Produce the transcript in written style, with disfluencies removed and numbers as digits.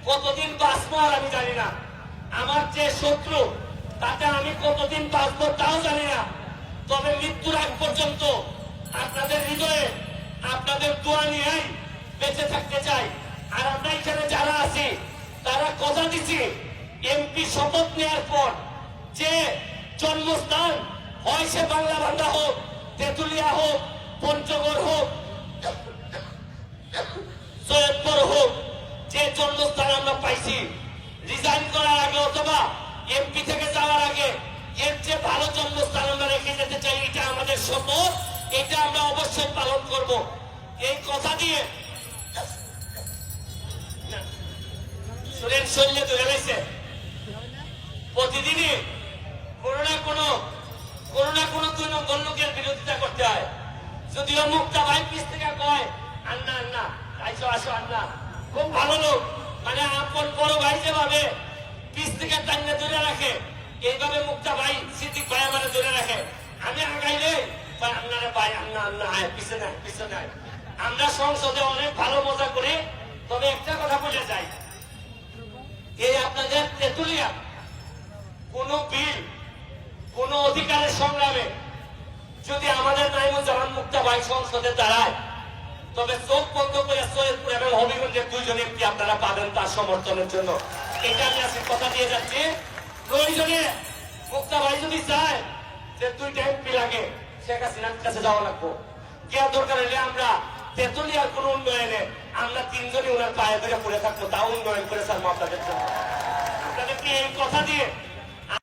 কতদিন বাঁচবো আর আমি জানি না। আমার যে শত্রু তাতে আমি কতদিন বাঁচবো তাও জানি না। তবে মৃত্যুর আগ পর্যন্ত আপনাদের হৃদয়ে আপনাদের দোয়া নিয়েই বেঁচে থাকতে চাই। আর আমরা এখানে যারা আছি তারা কথা দিচ্ছি, এমপি শপথ নেওয়ার পর যে জন্মস্থান হয় সে বাংলা ভান্ডা হোক, তেঁতুলিয়া হোক, পঞ্চগড় হোক, সৈয়দপুর হোক, যে জন্মস্থান আমরা পাইছি, রিজাইন করার আগে অথবা এমপি থেকে যাওয়ার আগে এর যে ভালো জন্মস্থান আমরা রেখে যেতে চাই, এটা আমাদের শপথ, এটা আমরা অবশ্যই পালন করব। এই কথা দিয়ে সুরেন শৈল্য ধরে রয়েছে। প্রতিদিনই কোনো না কোনো 2 নম্বর লোকের বিরোধিতা করতে হয়। যদিও মুক্তা ভাই পিছ থেকে কয় আন্না আন্না আইসো আসো আন্না, খুব ভালো লোক, মানে আপন বড় ভাই যেভাবে পিছ থেকে টান্না ধরে রাখে, এইভাবে মুক্তা ভাই সিদ্দিক ভাই আমার ধরে রাখে। আমি আগাইলে আন্নারে ভাই আন্না আন্না আয়, পিছে নাই পিছে নাই। আমরা সংসদে অনেক ভালো মজা করি। তবে একটা কথা বলে যাই, এই আপনাদের তেঁতুলিয়া কোন বিল, কোন অধিকারের সংগ্রামে যদি আমাদের নাইমুজ্জামান মুক্তা ভাই সংসদে দাঁড়ায়, তবে চোখ বন্ধ করে সৈয়দপুর এবং হবিগঞ্জের 2 জন এমপি আপনারা পাবেন তার সমর্থনের জন্য। এটা আমি আজকে কথা দিয়ে যাচ্ছি। প্রয়োজনে মুক্তা ভাই যদি চায় যে 2টা এমপি লাগে, শেখ হাসিনার কাছে যাওয়া লাগবো, কে দরকার হলে আমরা তেঁতুলিয়ার কোন উন্নয়নে আমরা 3 জনই ওনার পায়ে ধরে পড়ে থাকবো, তাও উন্নয়ন করে ছাড়বো আপনাদের জন্য। আপনাদেরকে এই কথা দিয়ে